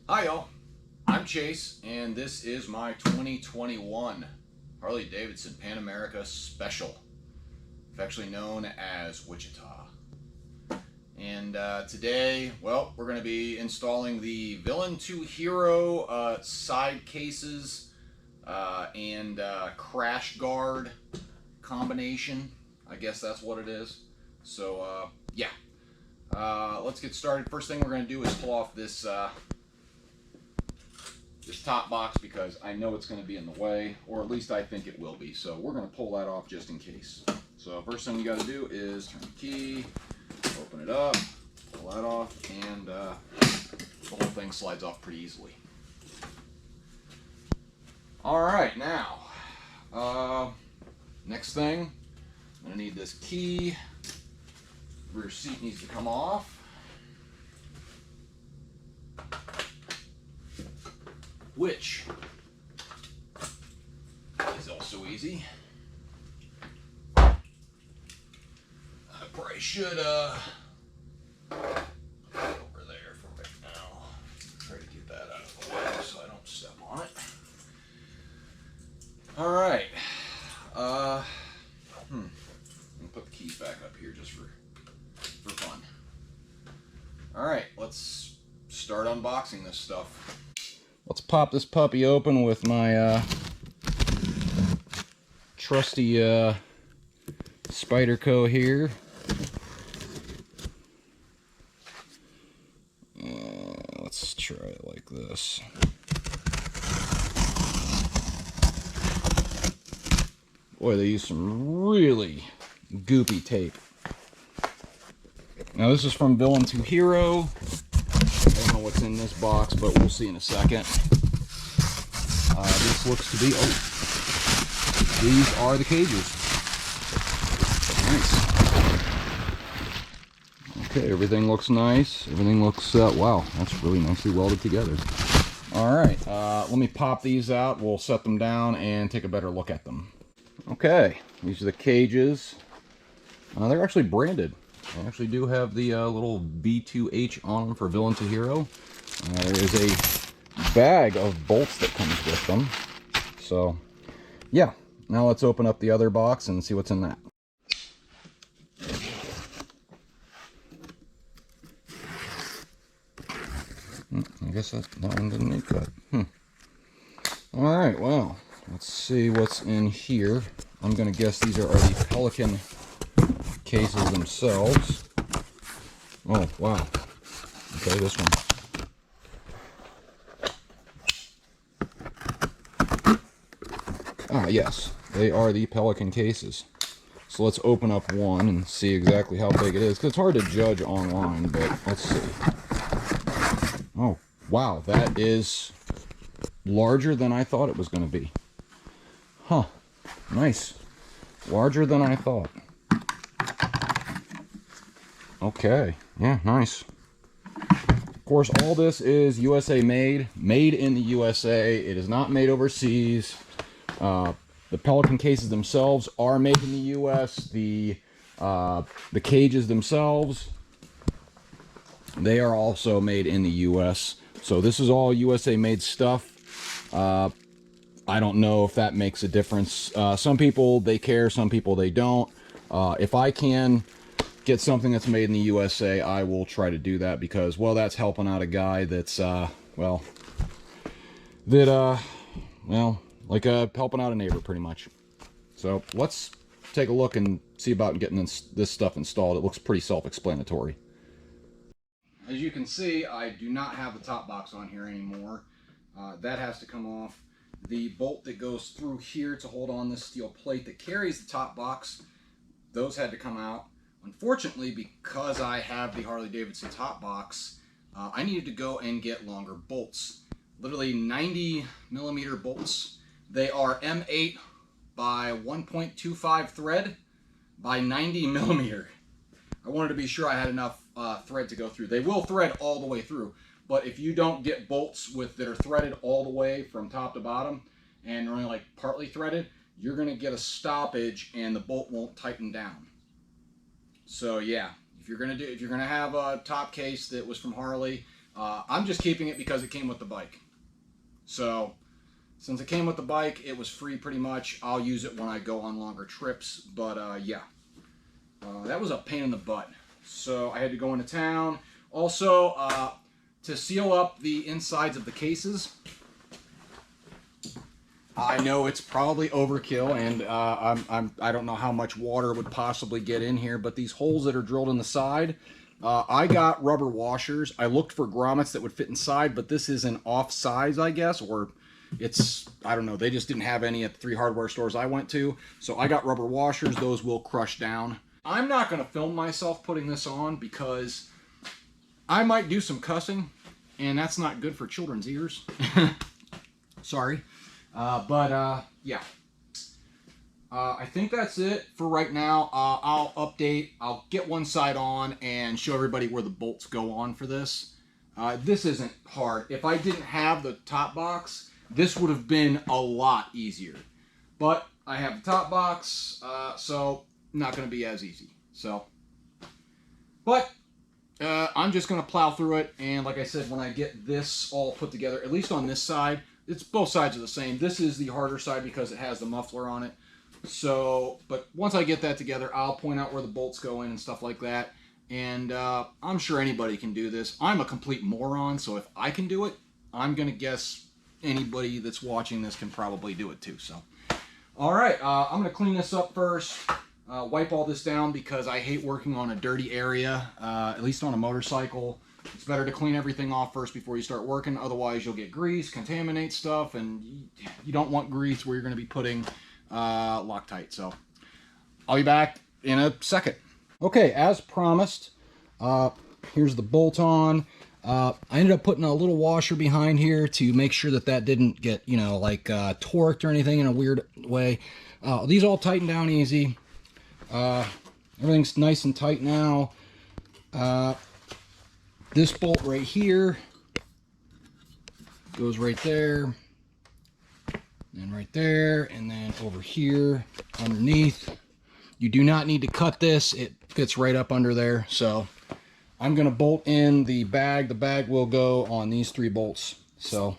Hi y'all, I'm Chase and this is my 2021 Harley-Davidson Pan America Special, affectionately known as Wichita. And today, well, we're going to be installing the Villain2Hero side cases and crash guard combination. I guess that's what it is. So yeah, let's get started. First thing we're going to do is pull off this top box because I know it's going to be in the way, or at least I think it will be. So we're going to pull that off just in case. So first thing you got to do is turn the key, open it up, pull that off, and the whole thing slides off pretty easily. All right, now, next thing, I'm going to need this key. Rear seat needs to come off. Which is also easy. I probably should over there for right now. Try to get that out of the way so I don't step on it. All right. I'll put the keys back up here just for fun. All right, let's start unboxing this stuff. Let's pop this puppy open with my trusty Spyderco here. Let's try it like this. Boy, they use some really goopy tape. Now this is from Villain2Hero. I don't know what's in this box, but we'll see in a second. This looks to be, these are the cages. Nice. Okay, everything looks nice. Everything looks, wow, that's really nicely welded together. All right, let me pop these out. We'll set them down and take a better look at them. Okay, these are the cages. They're actually branded. They actually do have the little V2H on them for Villain2Hero. There is a bag of bolts that comes with them. So, yeah. Now let's open up the other box and see what's in that. I guess that one didn't need cut. Alright, well, let's see what's in here. I'm going to guess these are the Pelican cases themselves. Oh, wow. Okay, this one. Ah, yes. They are the Pelican cases. So let's open up one and see exactly how big it is. Because it's hard to judge online, but let's see. Oh, wow. That is larger than I thought it was going to be. Huh. Nice. Larger than I thought. Okay. Yeah, nice. Of course, all this is USA made. Made in the USA. It is not made overseas. The Pelican cases themselves are made in the US. The cages themselves, they are also made in the US. So this is all USA made stuff. I don't know if that makes a difference. Some people, they care. Some people, they don't. If I can get something that's made in the USA, I will try to do that because, well, that's helping out a guy that's, well, like helping out a neighbor pretty much. So let's take a look and see about getting this stuff installed. It looks pretty self-explanatory. As you can see, I do not have the top box on here anymore. That has to come off. The bolt that goes through here to hold on this steel plate that carries the top box, those had to come out. Unfortunately, because I have the Harley-Davidson top box, I needed to go and get longer bolts. Literally 90mm bolts. They are M8 by 1.25 thread by 90mm. I wanted to be sure I had enough thread to go through. They will thread all the way through, but if you don't get bolts that are threaded all the way from top to bottom and only like partly threaded, you're going to get a stoppage and the bolt won't tighten down. So yeah, if you're gonna have a top case that was from Harley, I'm just keeping it because it came with the bike. So since it came with the bike, it was free pretty much. I'll use it when I go on longer trips. But yeah, that was a pain in the butt. So I had to go into town. Also, to seal up the insides of the cases, I know it's probably overkill, and I don't know how much water would possibly get in here, but these holes that are drilled in the side, I got rubber washers. I looked for grommets that would fit inside, but this is an off size, I guess, or it's, I don't know, they just didn't have any at the 3 hardware stores I went to, so I got rubber washers. Those will crush down. I'm not going to film myself putting this on because I might do some cussing, and that's not good for children's ears. Sorry. Yeah. I think that's it for right now. I'll update. I'll get one side on and show everybody where the bolts go on for this. This isn't hard. If I didn't have the top box, this would have been a lot easier. But I have the top box, so not going to be as easy. So, but I'm just going to plow through it. And like I said, when I get this all put together, at least on this side, it's both sides are the same. This is the harder side because it has the muffler on it. So, but once I get that together, I'll point out where the bolts go in and stuff like that. And I'm sure anybody can do this. I'm a complete moron, so if I can do it, I'm going to guess anybody that's watching this can probably do it too. So, all right, I'm going to clean this up first. Wipe all this down because I hate working on a dirty area, at least on a motorcycle. It's better to clean everything off first before you start working. Otherwise, you'll get grease, contaminate stuff, and you don't want grease where you're going to be putting Loctite. So I'll be back in a second. Okay, as promised, here's the bolt on. I ended up putting a little washer behind here to make sure that that didn't get, you know, like torqued or anything in a weird way. These all tighten down easy. Everything's nice and tight now. This bolt right here goes right there, and right there, and then over here underneath. You do not need to cut this. It fits right up under there. So I'm going to bolt in the bag. The bag will go on these 3 bolts. So,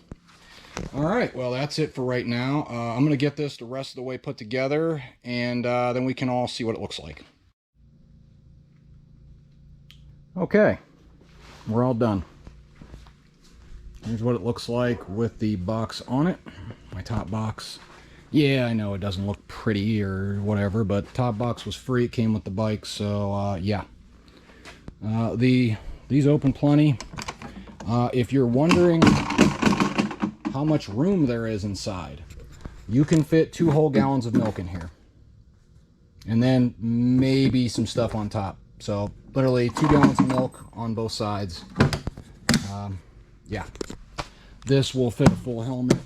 all right, well, that's it for right now. I'm going to get this the rest of the way put together, and then we can all see what it looks like. Okay. We're all done. Here's what it looks like with the box on it. My top box. Yeah, I know it doesn't look pretty or whatever, but top box was free. It came with the bike, so yeah. These open plenty. If you're wondering how much room there is inside, you can fit 2 whole gallons of milk in here. And then maybe some stuff on top. So literally 2 gallons of milk on both sides. Yeah, this will fit a full helmet.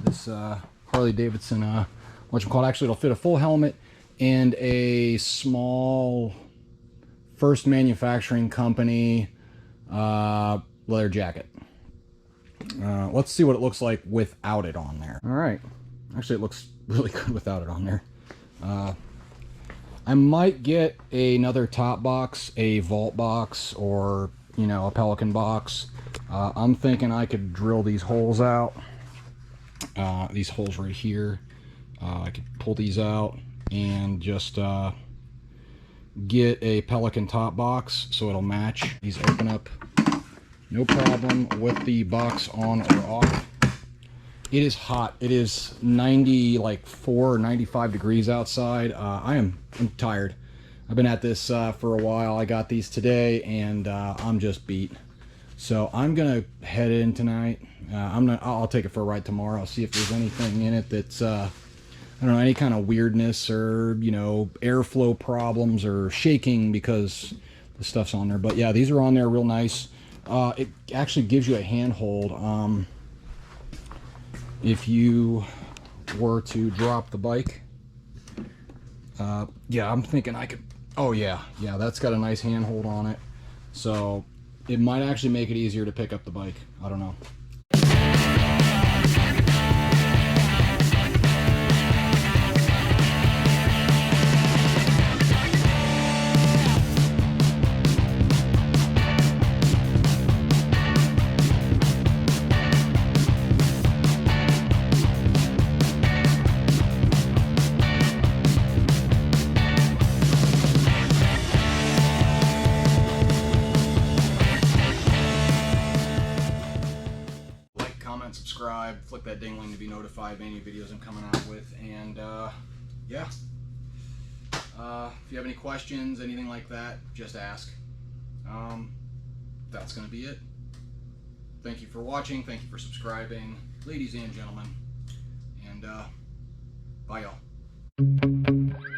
This Harley-Davidson, whatchamacallit, actually it'll fit a full helmet and a small first manufacturing company leather jacket. Let's see what it looks like without it on there. All right, actually it looks really good without it on there. I might get another top box, a vault box, or, you know, a Pelican box. I'm thinking I could drill these holes out. These holes right here. I could pull these out and just get a Pelican top box so it'll match. These open up no problem with the box on or off. It is hot. It is 94 or 95 degrees outside. I'm tired. I've been at this for a while. I got these today, and I'm just beat. So I'm gonna head in tonight. I'll take it for a ride tomorrow. I'll see if there's anything in it that's I don't know, any kind of weirdness or, you know, airflow problems or shaking because the stuff's on there. But yeah, these are on there real nice. It actually gives you a handhold. If you were to drop the bike, yeah, I'm thinking I could, oh yeah, that's got a nice handhold on it. So it might actually make it easier to pick up the bike. I don't know. click that ding to be notified of any videos I'm coming out with. And yeah, if you have any questions, anything like that, just ask. That's going to be it. Thank you for watching. Thank you for subscribing, ladies and gentlemen. And bye, y'all.